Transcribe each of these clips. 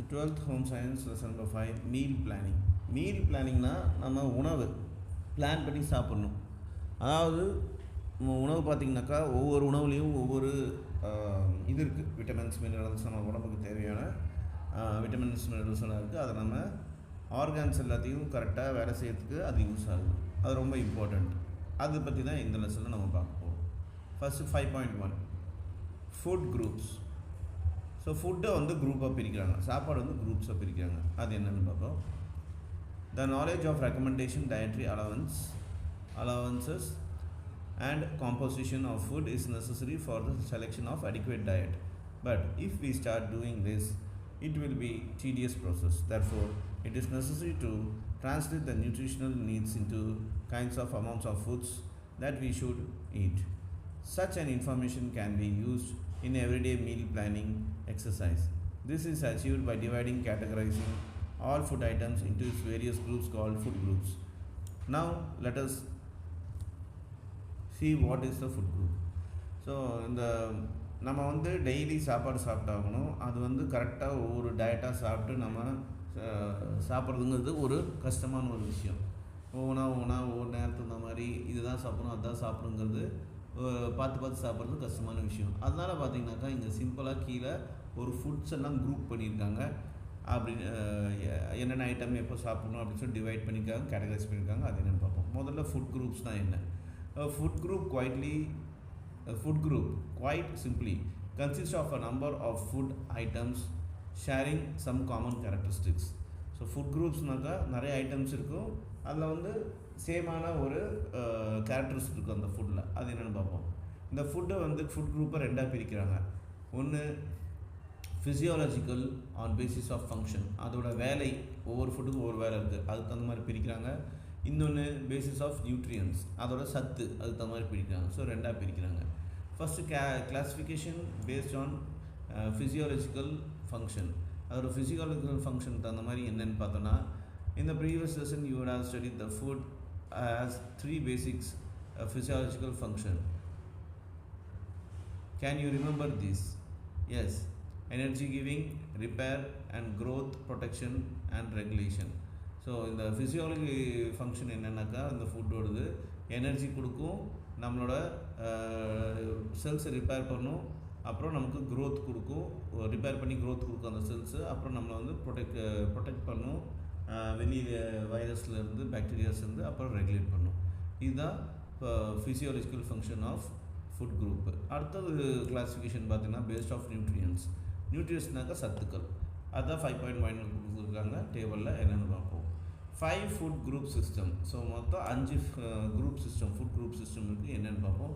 12th home science lesson number 5 meal planning. Meal planning நம்ம உணவு plan பண்ணி சாப்பிடணும். அதாவது உணவு பார்த்திங்கனாக்கா ஒவ்வொரு உணவுலேயும் ஒவ்வொரு இது இருக்குது, விட்டமின்ஸ் மினரல்ஸ் நம்ம உடம்புக்கு தேவையான விட்டமின்ஸ் மினரல்ஸ் எல்லாம் இருக்குது. அதை நம்ம ஆர்கான்ஸ் எல்லாத்தையும் கரெக்டாக வேலை செய்யறதுக்கு அது யூஸ் ஆகுது. அது ரொம்ப இம்பார்ட்டண்ட். அதை பற்றி தான் இந்த லெசனில் நம்ம பார்க்க போகிறோம். First 5.1 food groups. ஸோ ஃபுட்டை குரூப்பாக பிரிக்கிறாங்க, சாப்பாடு குரூப்ஸாக பிரிக்கிறாங்க. அது என்னென்னு பார்ப்போம். The knowledge of recommendation dietary allowances and composition of food is necessary for the selection of adequate diet. But if we start doing this, it will be tedious process. Therefore, it is necessary to translate the nutritional needs into kinds of amounts of foods that we should eat. Such an information can be used in everyday meal planning exercise. This is achieved by categorizing all food items into its various groups called food groups. Now let us see what is the food group. So நம்ம daily சாப்பாடு சாப்பிட்டாகணும். அது கரெக்டாக ஒவ்வொரு டயட்டாக சாப்பிட்டு நம்ம சாப்பிட்றதுங்கிறது ஒரு கஷ்டமான ஒரு விஷயம். ஒவ்வொரு நேரத்துக்கு இந்த மாதிரி இதுதான் சாப்பிடணும் அதுதான் சாப்பிடுங்கிறது பார்த்து சாப்பிட்றது கஷ்டமான விஷயம். அதனால் பார்த்திங்கனாக்கா இங்கே சிம்பிளாக கீழே ஒரு ஃபுட்ஸ் எல்லாம் குரூப் பண்ணியிருக்காங்க. அப்படி என்னென்ன ஐட்டம் எப்போ சாப்பிடணும் அப்படின்னு சொல்லி டிவைட் பண்ணியிருக்காங்க, கேட்டகரைஸ் பண்ணியிருக்காங்க. அது என்னென்னு பார்ப்போம். முதல்ல ஃபுட் குரூப்ஸ்னால் என்ன? Food group quite simply consists of a number of food items sharing some common characteristics. So ஃபுட் குரூப்ஸ்னாக்கா நிறைய ஐட்டம்ஸ் இருக்கும், அதில் சேமான ஒரு கேரக்டரிஸ்டிக் இருக்கும் அந்த ஃபுட்டில். அது என்னென்னு பார்ப்போம். இந்த ஃபுட்டை ஃபுட் குரூப்பை ரெண்டாக பிரிக்கிறாங்க. ஒன்று physiological on basis of function, அதோட வேலை ஒவ்வொரு ஃபுட்டுக்கும் ஒவ்வொரு வேலை இருக்குது, அதுக்கு தகுந்த மாதிரி பிரிக்கிறாங்க. இன்னொன்று பேசிஸ் ஆஃப் நியூட்ரியன்ஸ், அதோட சத்து, அதுக்கு தகுந்த மாதிரி பிரிக்கிறாங்க. ஸோ ரெண்டாக பிரிக்கிறாங்க. First classification based on physiological function. அதோட ஃபிசியாலஜிக்கல் ஃபங்க்ஷனுக்கு தகுந்த மாதிரி என்னென்னு பார்த்தோன்னா, in the previous lesson you would have studied the food has three basics physiological function. Can you remember this? Yes, energy giving, repair and growth, protection and regulation. So இந்த physiology function என்னென்னாக்கா இந்த ஃபுட்டோடது energy கொடுக்கும், நம்மளோட செல்ஸை repair பண்ணும், அப்புறம் நமக்கு growth கொடுக்கும், repair பண்ணி growth கொடுக்கும் அந்த செல்ஸு, அப்புறம் நம்மளை ப்ரொடெக்ட் பண்ணும் வெளியே வைரஸ்லேருந்து பாக்டீரியாஸ்லேருந்து, அப்புறம் ரெகுலேட் பண்ணும். இதுதான் physiological function of food group. அடுத்தது கிளாஸிஃபிகேஷன் பார்த்திங்கன்னா பேஸ்ட் ஆஃப் நியூட்ரியன்ஸ்னாக்கா சத்துக்கள். அதுதான் 5.1 கொடுத்துருக்காங்க டேபிளில். என்னென்னு பார்ப்போம். 5 ஃபுட் குரூப் சிஸ்டம். ஸோ மொத்தம் 5 group system, food group system இருக்குது. என்னென்னு பார்ப்போம்.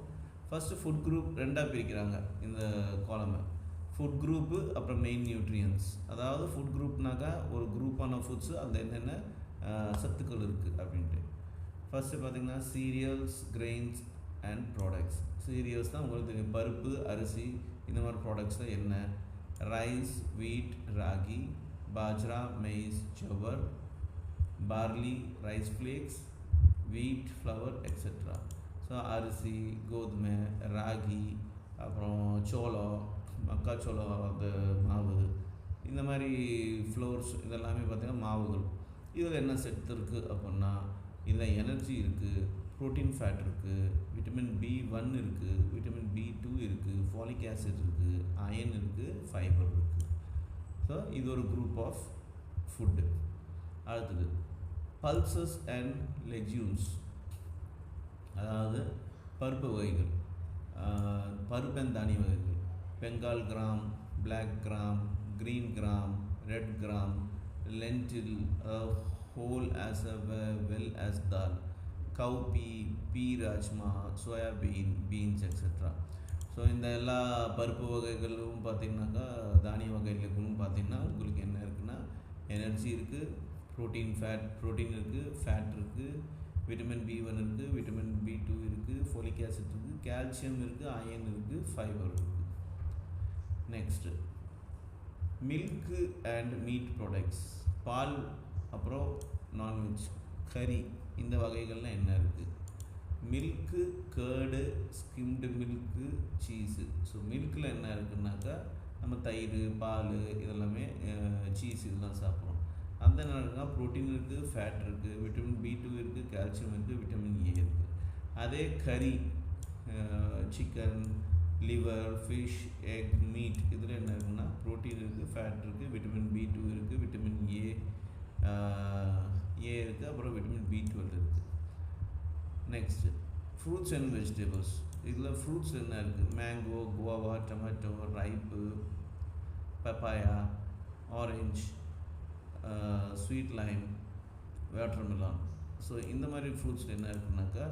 ஃபஸ்ட்டு ஃபுட் குரூப் ரெண்டாக பிரிக்கிறாங்க இந்த காலமை. ஃபுட் குரூப்பு அப்புறம் மெயின் நியூட்ரியன்ஸ். அதாவது ஃபுட் குரூப்னாக்கா ஒரு குரூப்பான ஃபுட்ஸு, அதில் என்னென்ன சத்துக்கள் இருக்குது அப்படின்ட்டு. ஃபஸ்ட்டு பார்த்திங்கன்னா serials, grains and products. Serials தான் உங்களுக்கு தெரியும், பருப்பு, அரிசி, இந்த மாதிரி ப்ராடக்ட்ஸ் தான் என்ன. Rice, wheat, ragi, bajra, maize, jowar, barley, rice flakes, wheat, flour etcetera. So அரிசி, கோதுமை, ராகி, அப்புறம் சோளம், மக்காச்சோளம், அந்த மாவு, இந்த மாதிரி ஃப்ளோர்ஸ், இதெல்லாமே பார்த்திங்கன்னா மாவுகள். இதில் என்ன சத்து இருக்குது அப்படின்னா, இதில் எனர்ஜி இருக்குது, ப்ரோட்டீன் ஃபேட் இருக்குது, விட்டமின் B1 இருக்குது, விட்டமின் B2 இருக்குது, ஃபாலிக் ஆசிட் இருக்குது, அயன் இருக்குது, ஃபைபர் இருக்குது. ஸோ இது ஒரு குரூப் ஆஃப் ஃபுட்டு. அடுத்தது பல்சஸ் அண்ட் லெக்யூம்ஸ், அதாவது பருப்பு வகைகள், பருப்பந்தானிய வகைகள். Bengal gram, black gram, green gram, red gram, lentil, whole as uh well as dal, cowpea, pea rajma, soybean, beans etcetera. So இந்த எல்லா பருப்பு வகைகளும் பார்த்திங்கனாக்கா, தானிய வகைகளுக்கும் பார்த்திங்கன்னா உங்களுக்கு என்ன இருக்குன்னா, எனர்ஜி இருக்குது, ப்ரோட்டீன் இருக்குது, ஃபேட் இருக்குது, விட்டமின் B1 இருக்குது, விட்டமின் B2 இருக்குது, ஃபோலிக் ஆசிட் இருக்குது, கால்சியம் இருக்குது, அயன் இருக்குது, ஃபைபர் இருக்குது. Next milk and meat products. பால், அப்புறம் நான்வெஜ், கறி, இந்த வகைகள்லாம் என்ன இருக்குது. Milk, curd, skimmed milk, cheese. So மில்கில் என்ன இருக்குன்னாக்கா நம்ம தயிர் பால் இதெல்லாமே சீஸ் இதெல்லாம் சாப்பிட்றோம். அந்த என்னன்னா ப்ரோட்டீன் இருக்குது, ஃபேட் இருக்குது, விட்டமின் B2 இருக்குது, கால்சியம் இருக்குது, விட்டமின் ஏ இருக்குது. அதே கறி, chicken, liver, fish, egg, meet இதில் என்ன இருக்குன்னா ப்ரோட்டீன் இருக்குது, ஃபேட் இருக்குது, விட்டமின் B2 இருக்குது, விட்டமின் ஏ இருக்குது, அப்புறம் விட்டமின் B12 இருக்குது. Next fruits and vegetables. இதில் ஃப்ரூட்ஸ் என்ன இருக்குது? Mango, guava, tomato, ripe, papaya, orange, sweet lime, watermelon. So இந்த மாதிரி ஃப்ரூட்ஸில் என்ன இருக்குனாக்கா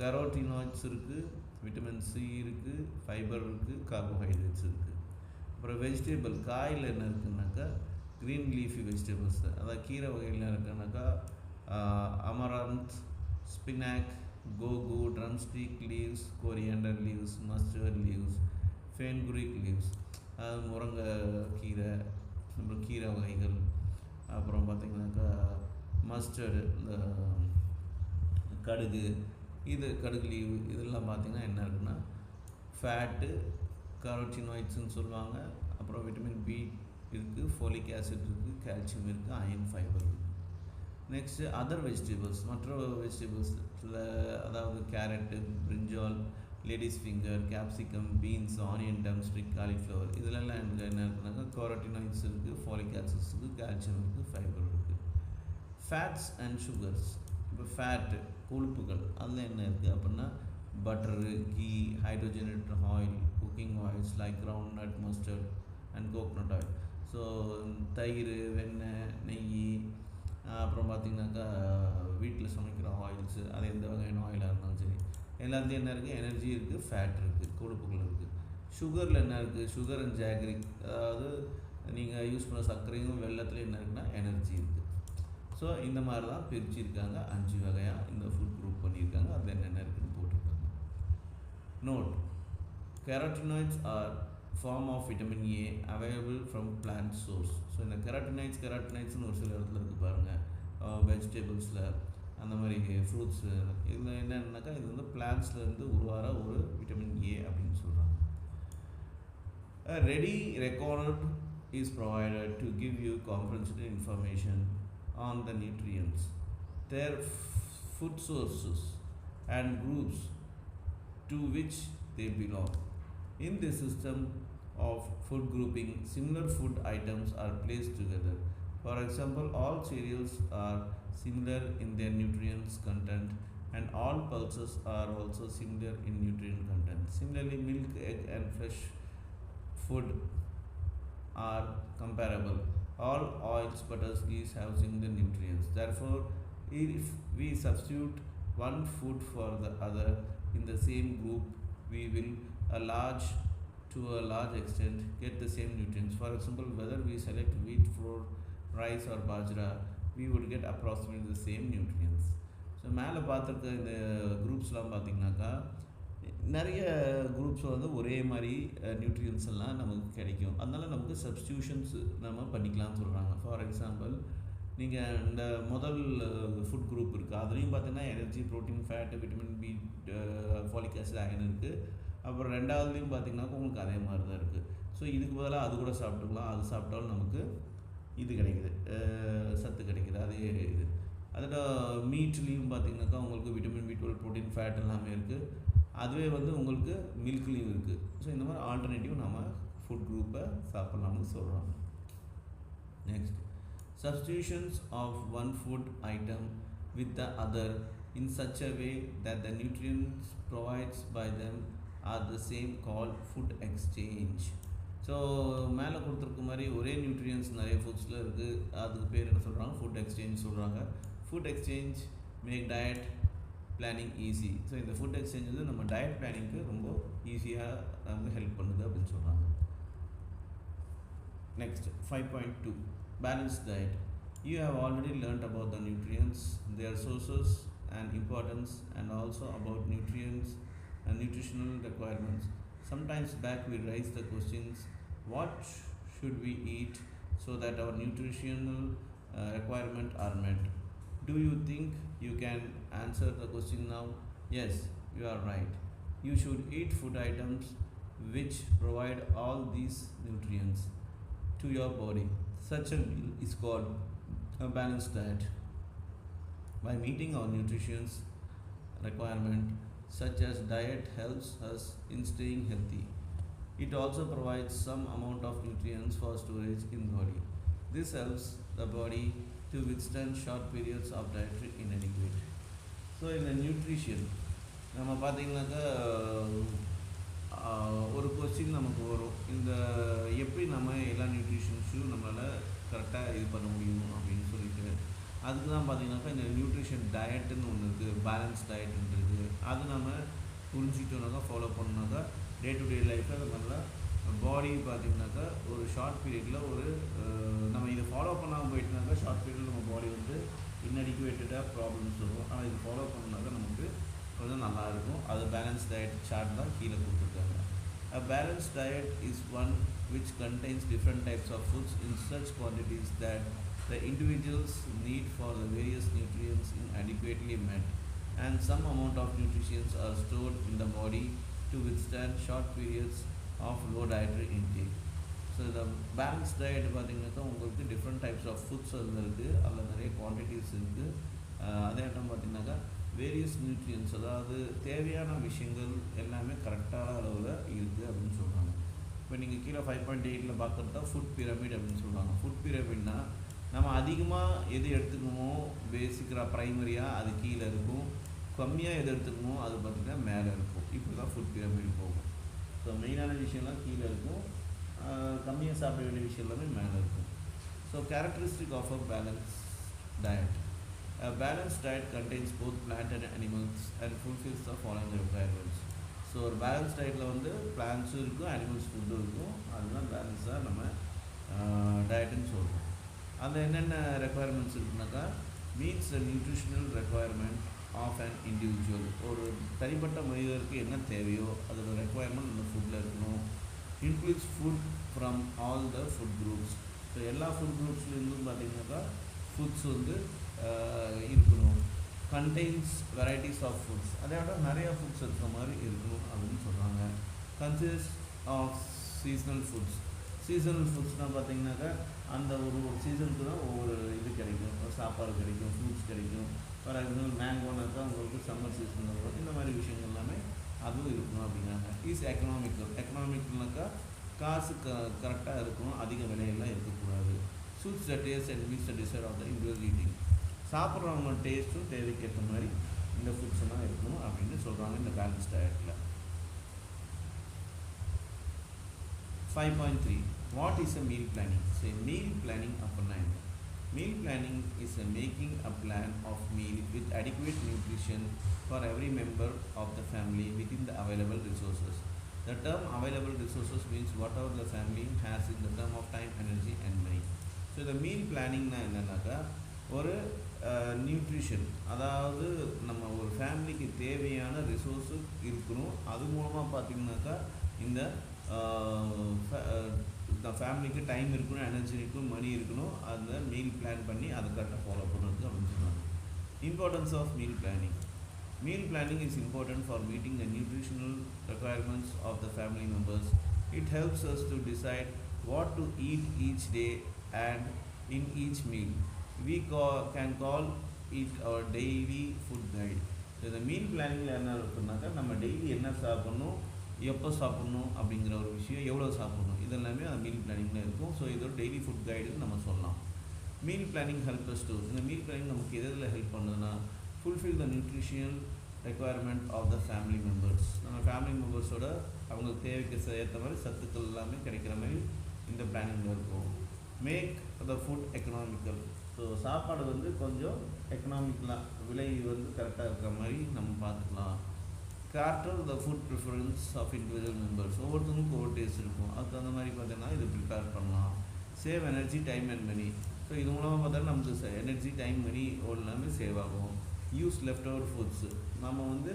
கரோட்டினாய்ட்ஸ் இருக்குது, விட்டமின் சி இருக்குது, ஃபைபர் இருக்குது, கார்போஹைட்ரேட்ஸ் இருக்குது. அப்புறம் வெஜிடபிள் காயில் என்ன இருக்குன்னாக்கா க்ரீன் லீஃபி வெஜிடபிள்ஸ், அதாவது கீரை வகையில் இருக்குனாக்கா அமராந்த், ஸ்பினாக், கோகு, drumstick leaves, coriander leaves, mustard leaves, fenugreek leaves, அதாவது முருங்கை கீரை, அப்புறம் கீரை வகைகள். அப்புறம் பார்த்திங்கனாக்கா மஸ்டர்டு, இந்த கடுகு, கடுகு லீவு இதெல்லாம் பார்த்திங்கன்னா என்ன இருக்குன்னா ஃபேட்டு, கரோட்டினாய்ட்ஸ்ன்னு சொல்லுவாங்க. அப்புறம் விட்டமின் பி இருக்குது, ஃபோலிக் ஆசிட் இருக்குது, கால்சியம் இருக்குது, அயன், ஃபைபர் இருக்குது. நெக்ஸ்ட்டு அதர் வெஜிடபிள்ஸ், மற்ற வெஜிடபிள்ஸில் அதாவது carrot, brinjal, ladies finger, capsicum, beans, onion, drumstick, cauliflower இதிலெல்லாம் என்ன இருக்குனாக்கா கரோட்டினாய்ட்ஸ் இருக்குது, ஃபோலிக் ஆசிட்ஸ் இருக்குது, கால்சியம் இருக்குது, ஃபைபர் இருக்குது. Fats and sugars. இப்போ ஃபேட்டு கொழுப்புகள் அதில் என்ன இருக்குது அப்படின்னா butter, ghee, hydrogenated oil, cooking oils like groundnut, mustard and coconut oil. So தயிர், வெண்ணெய், நெய், அப்புறம் பார்த்திங்கனாக்கா வீட்டில் சமைக்கிற ஆயில்ஸு, அது எந்த வகையான ஆயிலாக இருந்தாலும் சரி எல்லாத்தையும் என்ன இருக்குது, எனர்ஜி இருக்குது, ஃபேட் இருக்குது, கொழுப்புகள் இருக்குது. சுகரில் என்ன இருக்குது, சுகர் அண்ட் ஜாகரி, அதாவது நீங்கள் யூஸ் பண்ண சர்க்கரையும் வெள்ளத்தில் என்ன இருக்குன்னா எனர்ஜி இருக்குது. ஸோ இந்த மாதிரி தான் பிரிச்சுருக்காங்க, 5 வகையாக இந்த ஃபுட் குரூப் பண்ணியிருக்காங்க. அதில் என்னென்ன இருக்குதுன்னு போட்டிருக்காங்க. Note: carotenoids are form of vitamin A available from plant source. So இந்த கெராட்டினாய்ட்ஸ்னு ஒரு சில இடத்துல இருக்குது பாருங்கள், வெஜிடபிள்ஸில் அந்த மாதிரி ஃப்ரூட்ஸு. இதில் என்னென்னாக்கா இது வந்து பிளான்ட்ஸ்லேருந்து உருவாகிற ஒரு விட்டமின் ஏ அப்படின்னு சொல்கிறாங்க. A ready record is provided to give you comprehensive information on the nutrients, their food sources and groups to which they belong. In this system of food grouping, similar food items are placed together. For example, all cereals are similar in their nutrients content and all pulses are also similar in nutrient content. Similarly, milk, egg and fresh food are comparable. All oils, butters, ghee have similar nutrients. Therefore, if we substitute one food for the other in the same group, we will to a large extent get the same nutrients. For example, whether we select wheat, flour, rice or bajra, we would get approximately the same nutrients. So மேலே பார்த்துருக்க இந்த குரூப்ஸ்லாம் பார்த்திங்கனாக்கா நிறைய groups வந்து ஒரே மாதிரி nutrients எல்லாம் நமக்கு கிடைக்கும். அதனால் நமக்கு சப்ஸ்டியூஷன்ஸ் நம்ம பண்ணிக்கலாம்னு சொல்கிறாங்க. ஃபார் எக்ஸாம்பிள், நீங்கள் இந்த முதல் ஃபுட் குரூப் இருக்குது, அதுலேயும் பார்த்தீங்கன்னா energy, protein, fat, vitamin B, folic acid, iron இருக்குது. அப்புறம் ரெண்டாவதுலேயும் பார்த்திங்கனாக்கா உங்களுக்கு அதே மாதிரி தான் இருக்குது. ஸோ இதுக்கு பதிலாக அது கூட சாப்பிட்டுக்கலாம். அது சாப்பிட்டாலும் நமக்கு இது கிடைக்குது, சத்து கிடைக்குது. அதே இது அதில் மீட்லேயும் பார்த்திங்கனாக்கா உங்களுக்கு விட்டமின் B12, ப்ரோட்டீன், ஃபேட் எல்லாமே இருக்குது. அதுவே வந்து உங்களுக்கு மில்க்லேயும் இருக்குது. ஸோ இந்த மாதிரி ஆல்டர்னேட்டிவ் நம்ம ஃபுட் குரூப்பை சாப்பிட்லாம்னு சொல்கிறாங்க. Next, substitutions of one food item with the other in such a way that the nutrients provided by them are the same called food exchange. So மேலே கொடுத்துருக்க மாதிரி ஒரே நியூட்ரியன்ஸ் நிறைய ஃபுட்ஸில் இருக்குது, அதுக்கு பேர் என்ன சொல்கிறாங்க, ஃபுட் எக்ஸ்சேஞ்ச் சொல்கிறாங்க. Food exchange make diet planning easy. So இந்த ஃபுட் எக்ஸ்சேஞ்ச் வந்து நம்ம டயட் பிளானிங்க்கு ரொம்ப ஈஸியாக வந்து ஹெல்ப் பண்ணுது அப்படின்னு சொல்கிறாங்க. Next, 5.2, balanced diet. You have already learnt about the nutrients, their sources and importance, and also about nutrients and nutritional requirements. Sometimes back we raise the questions, what should we eat so that our nutritional requirements are met? Do you think you can answer the question now? Yes, you are right. You should eat food items which provide all these nutrients to your body. Such a meal is called a balanced diet. By meeting our nutrition requirement, such as diet helps us in staying healthy. It also provides some amount of nutrients for storage in body. This helps the body to withstand short periods of dietary inadequate. So இந்த nutrition நம்ம பார்த்திங்கனாக்கா ஒரு question நமக்கு வரும், இந்த எப்படி நம்ம எல்லா நியூட்ரிஷன்ஸையும் நம்மளால் கரெக்டாக இது பண்ண முடியும் அப்படின்னு சொல்லிட்டு. அதுக்கு தான் பார்த்திங்கனாக்கா இந்த நியூட்ரிஷன் டயட்டுன்னு ஒன்று இருக்குது, பேலன்ஸ் டயட்டுன்னு இருக்குது. அது நம்ம புரிஞ்சுக்கிட்டோம்னாக்கா ஃபாலோ பண்ணோம்னாக்கா டே டு டே லைஃப்பில் அது நல்லா பாடி பார்த்திங்கனாக்கா ஒரு ஷார்ட் பீரியடில் ஒரு நம்ம இதை ஃபாலோ பண்ணாமல் போயிட்டுனாக்கா ஷார்ட் பீரியடில் நம்ம பாடி வந்து இன்அடிக்குவேட்டடாக ப்ராப்ளம்ஸ் வரும். ஆனால் இது ஃபாலோ பண்ணாக்கா நமக்கு கொஞ்சம் நல்லாயிருக்கும். அது பேலன்ஸ் டயட் சார்ட் தான் கீழே கொடுத்துருக்காங்க. A balanced diet is one which contains different types of foods in such quantities that the individuals need for the various nutrients is adequately met, and some amount of nutrients are stored in the body to withstand short periods of low dietary intake. So இந்த balance diet பார்த்திங்கனாக்கா உங்களுக்கு different types of foods அதில் இருக்குது, அதில் நிறைய quantities இருக்குது. அதே time பார்த்திங்கனாக்கா வேரியஸ் நியூட்ரியன்ஸ், அதாவது தேவையான விஷயங்கள் எல்லாமே கரெக்டான அளவில் இருக்குது அப்படின்னு சொல்கிறாங்க. இப்போ நீங்கள் கீழே 5.8 பார்க்குறது தான் ஃபுட் பிரமிட் அப்படின்னு சொல்கிறாங்க. ஃபுட் பிரமிட்னா நம்ம அதிகமாக எது எடுத்துக்கணுமோ பேசிக்காக ப்ரைமரியாக அது கீழே இருக்கும், கம்மியாக எது எடுத்துக்கணுமோ அது பார்த்திங்கன்னா மேலே இருக்கும். இப்படி தான் ஃபுட் பிரமிட் போகும். ஸோ மெயினான விஷயம்லாம் கீழே இருக்கும், கம்மியாக சாப்பிட வேண்டிய விஷயம் எல்லாமே மேலே இருக்கும். So characteristic of a balance diet. A balanced diet contains both plant and animals and fulfills the following requirements. So ஒரு பேலன்ஸ் டயட்டில் வந்து பிளான்ஸும் இருக்கும், அனிமல்ஸ் ஃபுட்டும் இருக்கும். அதுதான் பேலன்ஸாக நம்ம டயட்டுன்னு சொல்கிறோம். அந்த என்னென்ன ரெக்குவயர்மெண்ட்ஸ் இருக்குனாக்கா meets the nutritional requirement of an individual. ஒரு தனிப்பட்ட மனிதருக்கு என்ன தேவையோ அதோட ரெக்குவயர்மெண்ட் அந்த ஃபுட்டில் இருக்கணும். Includes food from all the food groups. So எல்லா ஃபுட் குரூப்ஸ்லேருந்தும் பார்த்திங்கனாக்கா ஃபுட்ஸ் வந்து இருக்கணும். கண்டெய்ன்ஸ் வெரைட்டிஸ் ஆஃப் ஃபுட்ஸ், அதை விட நிறையா ஃபுட்ஸ் இருக்கிற மாதிரி இருக்கணும் அப்படின்னு சொல்கிறாங்க. Consist of seasonal foods. Seasonal ஃபுட்ஸ்னால் பார்த்திங்கனாக்கா அந்த ஒரு சீசனுக்கு தான் ஒவ்வொரு இது கிடைக்கும், சாப்பாடு கிடைக்கும், ஃப்ரூட்ஸ் கிடைக்கும். ஃபார் எக்ஸாம்பிள் மேங்கோனாக்கா உங்களுக்கு சம்மர் சீசனில் வரும். இந்த மாதிரி விஷயங்கள் எல்லாமே அதுவும் இருக்கணும் அப்படிங்கிறாங்க. Is economical. எக்கனாமிக்கல்னாக்கா காசு கரெக்டாக இருக்கணும், அதிக விலையெல்லாம் இருக்கக்கூடாது. Suits the taste and meets the desire of the individual eating. சாப்பிட்றவங்க டேஸ்ட்டும் தேவைக்கு ஏற்ற மாதிரி இந்த ஃபுட்ஸ் எல்லாம் இருக்கணும் அப்படின்னு சொல்கிறாங்க இந்த பேலன்ஸ் டயட்டில். 5.3 What is a meal planning? Say meal planning அப்படின்னா என்ன? Meal planning is a making a plan of meal with adequate nutrition for every member of the family within the available resources. The term available resources means whatever the family has in the term of time, energy and money. So the meal planning na என்னன்னாக்கா ஒரு nutrition, அதாவது நம்ம ஒரு ஃபேமிலிக்கு தேவையான resource இருக்கணும். அது மூலமாக பார்த்திங்கனாக்கா இந்த ஃபேமிலிக்கு டைம் இருக்கணும், எனர்ஜி இருக்கணும், மணி இருக்கணும். அந்த மீல் பிளான் பண்ணி அதை கரெக்டாக ஃபாலோ பண்ணுறது அப்படின்னு சொன்னாங்க. Importance of meal planning. Meal planning is important for meeting the nutritional requirements of the family members. It helps us to decide what to eat each day and in each meal. We can call it our daily food guide. So the meal planning என்ன இருக்குன்னாக்கா நம்ம daily என்ன சாப்பிட்ணும், எப்போ சாப்பிட்ணும் அப்படிங்கிற ஒரு விஷயம், எவ்வளோ சாப்பிட்ணும், இதெல்லாமே அந்த மீல் பிளானிங்கில் இருக்கும். ஸோ இதோட டெய்லி ஃபுட் கைடுன்னு நம்ம சொல்லலாம். Meal planning help us to, இந்த மீல் பிளானிங் நமக்கு எதில் ஹெல்ப் பண்ணுதுன்னா fulfill the nutritional requirement of the family members. நம்ம ஃபேமிலி மெம்பர்ஸோட அவங்களுக்கு தேவைக்கு ஏற்ற மாதிரி சத்துக்கள் எல்லாமே கிடைக்கிற மாதிரி இந்த பிளானிங்கில் இருக்கும். Make the food economical. So சாப்பாடு வந்து கொஞ்சம் எக்கனாமிக்கலாக விலை வந்து கரெக்டாக இருக்கிற மாதிரி நம்ம பார்த்துக்கலாம். Cater the food preference of individual members. ஒவ்வொருத்தவங்களுக்கும் ஒவ்வொரு டேஸ்ட் இருக்கும், அதுக்கு அந்த மாதிரி பார்த்தீங்கன்னா இது ப்ரிப்பேர் பண்ணலாம். Save energy, time and money. So இது மூலமாக பார்த்தா நமக்கு எனர்ஜி, டைம், மணி எல்லாமே சேவ் ஆகும். யூஸ் லெஃப்ட் ஓவர் ஃபுட்ஸு, நம்ம வந்து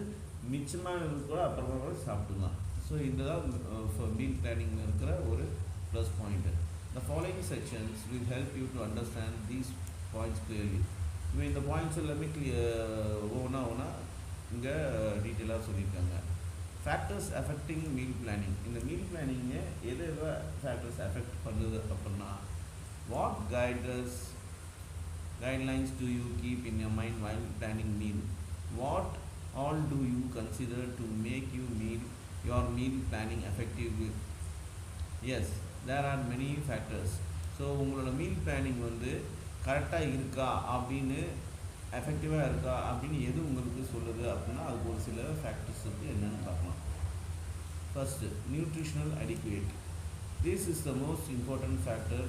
மிச்சமாக கூட அப்புறமா கூட சாப்பிட்டுக்கலாம். ஸோ இதுதான் மீல் பிளானிங்கில் இருக்கிற ஒரு plus point. The following sections will help you to understand these points clearly. இப்போ இந்த பாயிண்ட்ஸ் எல்லாமே ஒவ்வொன்றா இங்கே டீட்டெயிலாக சொல்லியிருக்காங்க. Factors affecting meal planning. இந்த மீல் பிளானிங்கை எது ஃபேக்டர்ஸ் அஃபெக்ட் பண்ணுது அப்படின்னா, what guidelines do you keep in your mind while planning meal? What all do you consider to make your meal planning effective? Yes, there are many factors. So உங்களோட meal planning வந்து கரெக்டாக இருக்கா அப்படின்னு, எஃபெக்டிவாக இருக்கா அப்படின்னு எது உங்களுக்கு சொல்லுது அப்படின்னா, அதுக்கு ஒரு சில ஃபேக்டர்ஸ் இருக்குது, என்னென்னு பார்க்கலாம். First, nutritional adequate. This is the most important factor,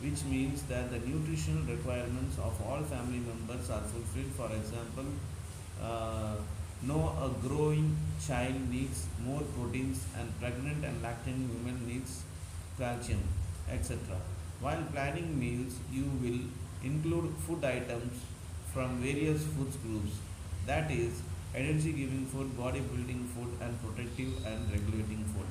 which means that the nutritional requirements of all family members are fulfilled. For example, no, a growing child needs more proteins, and pregnant and lactating women needs calcium, etc. While planning meals, you will include food items from various food groups, that is, energy giving food, body building food, and protective and regulating food.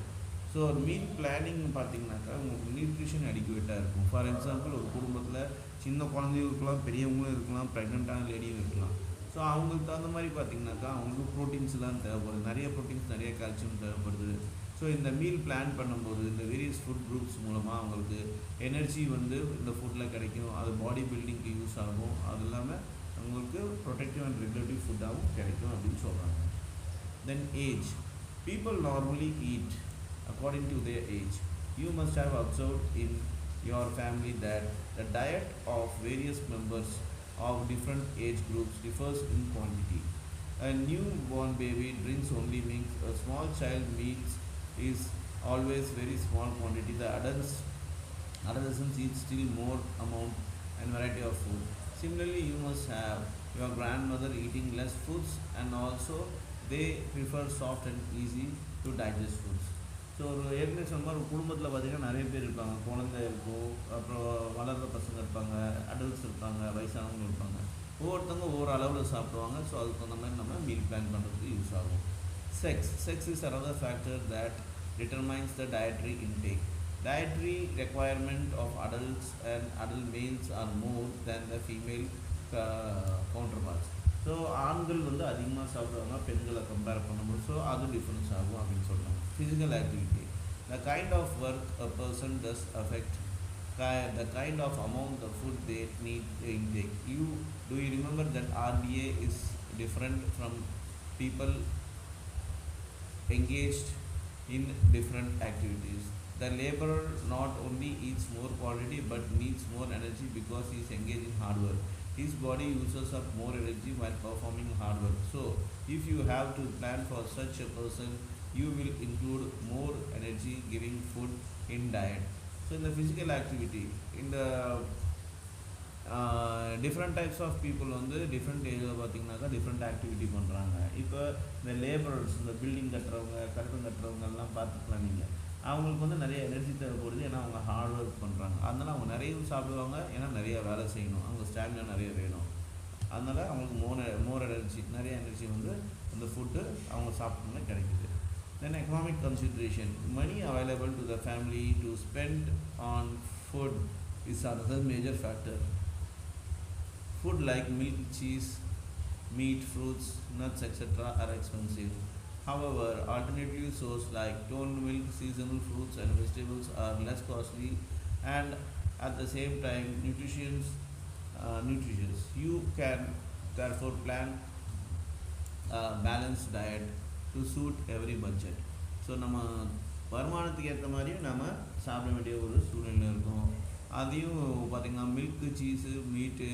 So ஒரு meal planning பார்த்தீங்கன்னாக்கா உங்களுக்கு nutrition அடிக்குவேட்டாக இருக்கும். For example, ஒரு குடும்பத்தில் சின்ன குழந்தையும் இருக்கலாம், பெரியவங்களும் இருக்கலாம், ப்ரெக்னெண்ட்டான லேடியும் இருக்கலாம். ஸோ அவங்களுக்கு தகுந்த மாதிரி பார்த்திங்கனாக்கா அவங்களுக்கு ப்ரோட்டீன்ஸ் தான் தேவைப்படுது, நிறைய ப்ரோட்டீன்ஸ், நிறைய கால்சியம் தேவைப்படுது. ஸோ இந்த மீல் பிளான் பண்ணும்போது இந்த வேரியஸ் ஃபுட் குரூப்ஸ் மூலமாக அவங்களுக்கு எனர்ஜி வந்து இந்த ஃபுட்டில் கிடைக்கும், அது பாடி பில்டிங்க்கு யூஸ் ஆகும், அது இல்லாமல் அவங்களுக்கு ப்ரொடெக்டிவ் அண்ட் ரெகுலேட்டிவ் ஃபுட்டாகவும் கிடைக்கும் அப்படின்னு சொல்கிறாங்க. தென் age. People normally eat according to their age. You must have observed in your family that the diet of various members of different age groups differs in quantity. A newborn baby drinks only milk. A small child meat is always very small quantity. The adolescents eat still more amount and variety of food. Similarly, you must have your grandmother eating less foods, and also they prefer soft and easy to digest foods. So ஒரு ஏற்கனவே சொன்ன மாதிரி ஒரு குடும்பத்தில் பார்த்திங்கன்னா நிறைய பேர் இருப்பாங்க. குழந்தை இருக்கும், அப்புறம் வளர்கிற பசங்க இருப்பாங்க, அடல்ட்ஸ் இருப்பாங்க, வயசானவங்க இருப்பாங்க. ஒவ்வொருத்தவங்க ஒவ்வொரு அளவில் சாப்பிடுவாங்க. ஸோ அதுக்கு தகுந்த மாதிரி நம்ம மீல் பிளான் பண்ணுறதுக்கு யூஸ் ஆகும். Sex is another factor that determines the dietary intake. Dietary requirement of adults and adult males are more than the female counterparts. So ஆண்கள் வந்து அதிகமாக சாப்பிடுவாங்க பெண்களை கம்பேர் பண்ணும்போது. ஸோ அது டிஃப்ரென்ஸ் ஆகும் அப்படின்னு சொல்கிறாங்க. Physical activity. The kind of work a person does affect the kind of amount of food they need to intake. Do you remember that RDA is different from people engaged in different activities. The laborer not only eats more quantity but needs more energy because he is engaged in hard work. His body uses up more energy while performing hard work. So, if you have to plan for such a person, you will include more energy giving food in diet. So in the physical activity, in the different types of people வந்து different ஏரியாவில் பார்த்திங்கனாக்கா different activity பண்ணுறாங்க. இப்போ இந்த labourers, இந்த building கட்டுறவங்க, கட்டடம் கட்டுறவங்கெல்லாம் பார்த்துக்கலாம். நீங்கள் அவங்களுக்கு வந்து நிறைய எனர்ஜி தேவைப்படுது, ஏன்னா அவங்க ஹார்ட் ஒர்க் பண்ணுறாங்க. அதனால் அவங்க நிறைய சாப்பிடுவாங்க, ஏன்னா நிறைய வேலை செய்யணும், அவங்க ஸ்டாமினா நிறைய வேணும். அதனால் அவங்களுக்கு மோர் எனர்ஜி, நிறைய எனர்ஜி வந்து அந்த ஃபுட்டு அவங்க சாப்பிட்டோம்னா கிடைக்குது. Then economic consideration. Money available to the family to spend on food is another major factor. Food like milk, cheese, meat, fruits, nuts, etc. are expensive. However, alternative sources like toned milk, seasonal fruits and vegetables are less costly and at the same time nutritious. You can therefore plan a balanced diet to suit every budget. So நம்ம வருமானத்துக்கு ஏற்ற மாதிரியும் நம்ம சாப்பிட வேண்டிய ஒரு சூழ்நிலை இருக்கும். அதையும் பார்த்திங்கன்னா மில்க்கு, சீஸு, மீட்டு,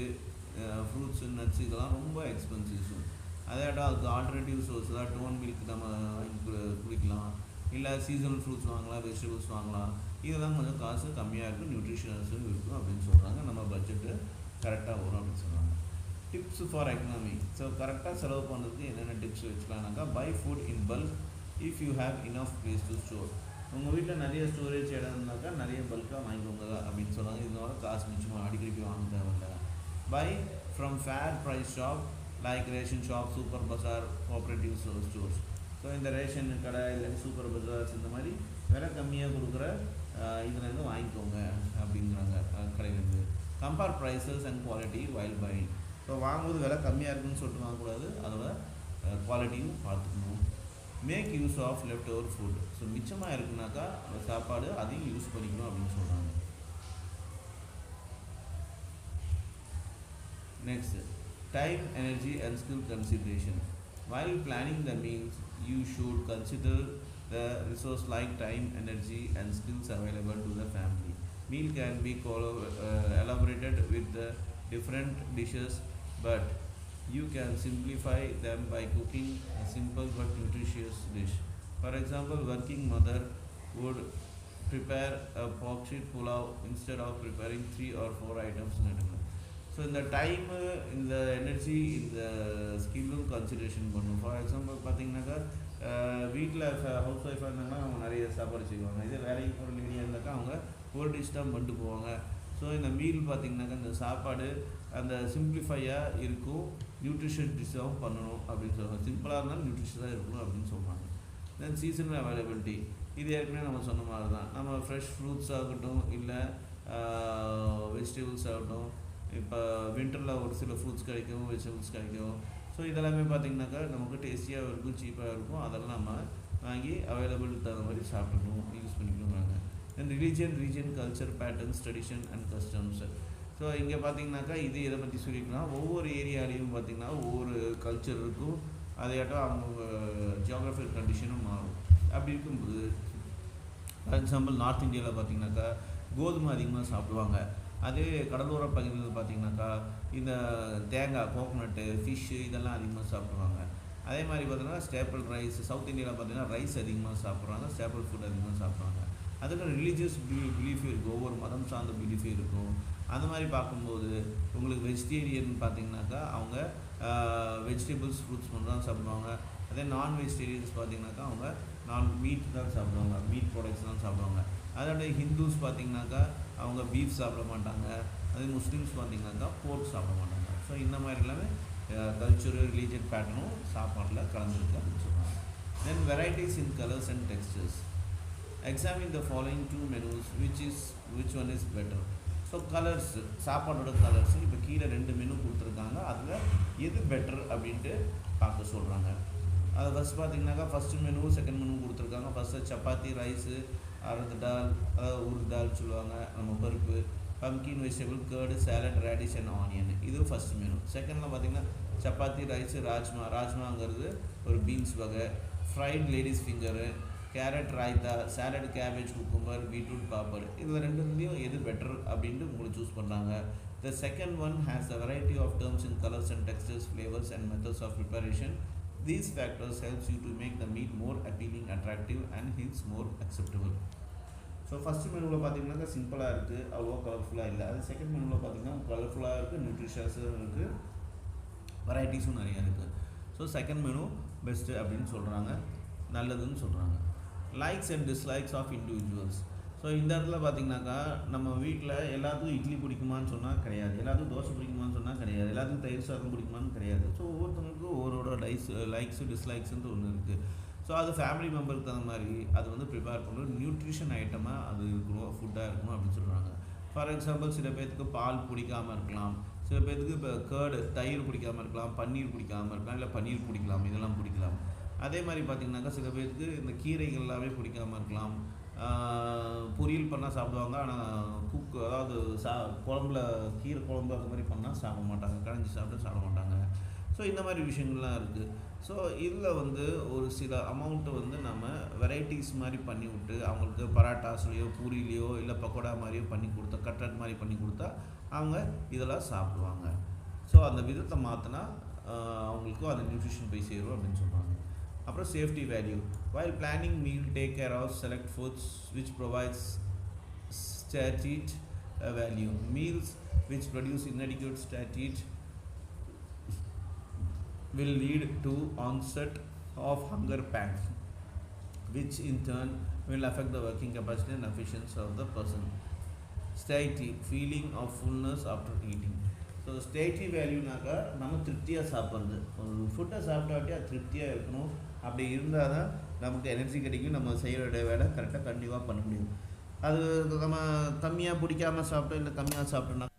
ஃப்ரூட்ஸு, நட்ஸ் இதெல்லாம் ரொம்ப எக்ஸ்பென்சிவ்ஸு. அதே இடம் அதுக்கு ஆல்டர்னேட்டிவ் சோர்ஸ் தான். டோன் மில்க் நம்ம வாங்கி குடிக்கலாம், இல்லை சீசனல் ஃப்ரூட்ஸ் வாங்கலாம், வெஜிடபிள்ஸ் வாங்கலாம். இதெல்லாம் கொஞ்சம் காசு கம்மியாக இருக்கும், நியூட்ரிஷனஸும் இருக்கும் அப்படின்னு சொல்கிறாங்க. நம்ம பட்ஜெட்டு கரெக்டாக வரும் அப்படின்னு சொல்கிறாங்க. Tips for economy. ஸோ கரெக்டாக செலவு பண்ணுறதுக்கு என்னென்ன டிப்ஸ் வச்சுக்கலாம்னாக்கா, buy food in bulk if you have enough place to store. உங்கள் வீட்டில் நிறைய ஸ்டோரேஜ் இடம் இருந்தாக்கா நிறைய பல்காக வாங்கிக்கோங்க அப்படின்னு சொல்கிறாங்க. இதனால காசு நிச்சயமாக அடிக்கடி போய் வாங்க தேவையில்ல. Buy from fair price shop like ration shop, super bazaar, cooperative stores. So இந்த ரேஷன் கடை இல்லை சூப்பர் பஜார்ஸ் இந்த மாதிரி விலை கம்மியாக கொடுக்குற இதுலேருந்து வாங்கிக்கோங்க அப்படிங்கிறாங்க கடையிலேருந்து. Compare prices and quality while buying. So வாங்கும்போது விலை கம்மியாக இருக்குன்னு சொல்லிட்டு வாங்கக்கூடாது, அதோட குவாலிட்டியும் பார்த்துக்கணும். Make use of left over food. So மிச்சமாக இருக்குனாக்கா அந்த சாப்பாடு அதையும் யூஸ் பண்ணிக்கணும் அப்படின்னு சொல்கிறாங்க. Next, time, energy and skill consideration. While planning the meals, you should consider the resource like time, energy and skills available to the family. Meal can be elaborated with the different dishes, but you can simplify them by cooking a simple but nutritious dish. For example, working mother would prepare a pork sheet pulao instead of preparing 3 or 4 items in a dinner. So இந்த time, இந்த energy, இந்த ஸ்கில்லும் consideration பண்ணும். For example பார்த்தீங்கன்னாக்கா வீட்டில் house ஒய்ஃபாக இருந்தாங்கன்னா அவங்க நிறைய சாப்பாடு செய்வாங்க. இதே வேலைக்கு போகிற லேடியாக இருந்தாக்கா அவங்க ஒரு டிஷ் தான் பண்ணிட்டு போவாங்க. ஸோ இந்த மீல் பார்த்திங்கனாக்கா இந்த சாப்பாடு அந்த சிம்பிளிஃபையாக இருக்கும், நியூட்ரிஷன் டிஷ்ஷாகவும் பண்ணணும் அப்படின்னு சொல்லுவாங்க. சிம்பிளாக இருந்தாலும் நியூட்ரிஷனாக இருக்கணும் அப்படின்னு சொல்லுவாங்க. தென் சீசனல் அவைலபிலிட்டி, இது ஏற்கனவே நம்ம சொன்ன மாதிரி தான். நம்ம ஃப்ரெஷ் ஃப்ரூட்ஸ் ஆகட்டும், இல்லை வெஜிடபிள்ஸ் ஆகட்டும், இப்போ வின்டரில் ஒரு சில ஃப்ரூட்ஸ் கிடைக்கும், வெஜிடபிள்ஸ் கிடைக்கும். ஸோ இதெல்லாமே பார்த்திங்கனாக்கா நமக்கு டேஸ்டியாக இருக்கும், சீப்பாக இருக்கும். அதெல்லாம் நம்ம வாங்கி அவைலபிள் தகுந்த மாதிரி சாப்பிடணும், யூஸ் பண்ணிக்கணுங்கிறாங்க. Then region culture patterns tradition and customs. So இங்கே பார்த்திங்கனாக்கா இது எதை பற்றி சொல்லிக்கலாம், ஒவ்வொரு ஏரியாலேயும் பார்த்திங்கன்னா ஒவ்வொரு கல்ச்சர் இருக்கும், அதையாட்டம் அவங்க ஜியாகிரபிக்கல் கண்டிஷனும் மாறும். அப்படி இருக்கும்போது ஃபார் எக்ஸாம்பிள் நார்த் இந்தியாவில் பார்த்திங்கனாக்கா கோதுமை அதிகமாக சாப்பிடுவாங்க. அதே கடலோர பகுதியில் பார்த்திங்கனாக்கா இந்த தேங்காய், கோகோனட்டு, ஃபிஷ்ஷு இதெல்லாம் அதிகமாக சாப்பிடுவாங்க. அதே மாதிரி பார்த்திங்கன்னா ஸ்டேப்பிள் ரைஸ், சவுத் இந்தியாவில் பார்த்திங்கன்னா ரைஸ் அதிகமாக சாப்பிட்றாங்க, ஸ்டேப்பிள் ஃபுட் அதிகமாக சாப்பிட்றாங்க. அதுக்கு ரிலீஜியஸ் பிலீஃப் இருக்குது, ஒவ்வொரு மதம் சார்ந்த பிலீஃப் இருக்கும். அந்த மாதிரி பார்க்கும்போது உங்களுக்கு வெஜிடேரியன் பார்த்திங்கனாக்கா அவங்க வெஜிடபிள்ஸ், ஃப்ரூட்ஸ் மட்டும் தான் சாப்பிடுவாங்க. அதே நான் வெஜிடேரியன்ஸ் பார்த்திங்கனாக்கா அவங்க மீட் தான் சாப்பிடுவாங்க, மீட் ப்ராடக்ட்ஸ் தான் சாப்பிடுவாங்க. அதோட ஹிந்துஸ் பார்த்திங்கனாக்கா அவங்க பீஃப் சாப்பிட மாட்டாங்க. அதே முஸ்லீம்ஸ் பார்த்திங்கனாக்கா போர்க் சாப்பிட மாட்டாங்க. ஸோ இந்த மாதிரி எல்லாமே கல்ச்சுரல் ரிலீஜியன் பேட்டர்னும் சாப்பாட்டில் கலந்துருக்கு அப்படின்னு சொல்லுவாங்க. Then varieties in colours and textures. Examine the following 2 menus which one is better. So colours, சாப்பாடோட கலர்ஸ் இப்போ கீழே 2 மெனு கொடுத்துருக்காங்க. அதில் எது பெட்டர் அப்படின்ட்டு பார்க்க சொல்கிறாங்க. அது ஃபஸ்ட் பார்த்திங்கனாக்கா ஃபஸ்ட்டு மெனு, செகண்ட் மெனு கொடுத்துருக்காங்க. ஃபஸ்ட்டு சப்பாத்தி, ரைஸு, அரது டால், அதாவது உருது தால் சொல்லுவாங்க, நம்ம பருப்பு, pumpkin vegetable, curd, salad, radish and onion. இது ஃபஸ்ட் மெனு. செகண்டில் பார்த்திங்கன்னா சப்பாத்தி, ரைஸு, ராஜ்மாங்கிறது ஒரு பீன்ஸ் வகை, fried ladies finger, carrot raita, salad, cabbage, cucumber, beetroot, papad. இதில் ரெண்டுலேயும் எது பெட்டர் அப்படின்ட்டு உங்களுக்கு சூஸ் பண்ணுறாங்க. The second one has a variety of terms in colors and textures, flavors and methods of preparation. These factors helps you to make the meat more appealing, attractive and hence more acceptable. So first மெனுவில் பார்த்திங்கனாக்கா சிம்பிளாக இருக்குது, அவ்வளோ கலர்ஃபுல்லாக இல்லை. அது second மெனுவில் பார்த்திங்கன்னா கலர்ஃபுல்லாக இருக்குது, நியூட்ரிஷியஸும் இருக்குது, வெரைட்டிஸும் நிறையா இருக்குது. ஸோ செகண்ட் மெனு பெஸ்ட்டு அப்படின்னு சொல்கிறாங்க, நல்லதுன்னு சொல்கிறாங்க. Likes and dislikes of individuals. So இந்த இடத்துல பார்த்திங்கனாக்கா நம்ம வீட்டில் எல்லாத்துக்கும் இட்லி பிடிக்குமான்னு சொன்னால் கிடையாது, எல்லாத்துக்கும் தோசை பிடிக்குமான்னு சொன்னால் கிடையாது, எல்லாத்துக்கும் தயிர் சாதம் பிடிக்குமான்னு கிடையாது. ஸோ ஒவ்வொருத்தவங்களுக்கும் ஒவ்வொரு லைக்ஸு டிஸ்லைக்ஸுன்ட்டு ஒன்று இருக்குது. ஸோ அது ஃபேமிலி மெம்பருக்கு தகுந்த மாதிரி அது வந்து ப்ரிப்பேர் பண்ணுறது நியூட்ரிஷன் ஐட்டமாக அது இருக்கணும், ஃபுட்டாக இருக்கணும் அப்படின்னு சொல்கிறாங்க. ஃபார் எக்ஸாம்பிள் சில பேர்த்துக்கு பால் பிடிக்காமல் இருக்கலாம், சில பேர்த்துக்கு இப்போ கேர்டு, தயிர் பிடிக்காமல் இருக்கலாம், பன்னீர் பிடிக்காமல் இருக்கலாம், இல்லை பன்னீர் பிடிக்கலாம், இதெல்லாம் பிடிக்கலாம். அதே மாதிரி பார்த்திங்கனாக்கா சில பேருக்கு இந்த கீரைகள் எல்லாமே பிடிக்காமல் இருக்கலாம். பொரியல் பண்ணால் சாப்பிடுவாங்க, ஆனால் அதாவது குழம்புல கீரை குழம்பு அந்த மாதிரி பண்ணால் சாப்பிட மாட்டாங்க, கடைஞ்சி சாப்பிட மாட்டாங்க. ஸோ இந்த மாதிரி விஷயங்கள்லாம் இருக்குது. ஸோ இதில் வந்து ஒரு சில அமௌண்ட்டு வந்து நம்ம வெரைட்டிஸ் மாதிரி பண்ணி விட்டு அவங்களுக்கு பராட்டாஸ்லையோ பூரிலையோ இல்லை பக்கோடா மாதிரியோ பண்ணி கொடுத்தா, கட்லட் மாதிரி பண்ணி கொடுத்தா அவங்க இதெல்லாம் சாப்பிடுவாங்க. ஸோ அந்த விதத்தை மாற்றினா அவங்களுக்கும் அந்த நியூட்ரிஷன் போய் சேரும் அப்படின்னு சொல்கிறாங்க. அப்புறம் safety value. While planning meal, take care of select foods which provides stated value. Meals which produce inadequate stated will lead to onset of hunger pangs, which in turn will affect the working capacity and efficiency of the person. Satiety, feeling of fullness after eating. So satiety வேல்யூனாக்கா நம்ம திருப்தியாக சாப்பிட்றது, ஒரு ஃபுட்டை சாப்பிட்டாட்டி அது திருப்தியாக இருக்கணும். அப்படி இருந்தால் தான் நமக்கு எனர்ஜி கிடைக்கும், நம்ம செய்கிற வேலை கரெக்டாக கண்டிப்பாக பண்ண முடியும். அது நம்ம கம்மியாக பிடிக்காமல் சாப்பிட்டோம், இல்லை கம்மியாக சாப்பிட்டோம்னா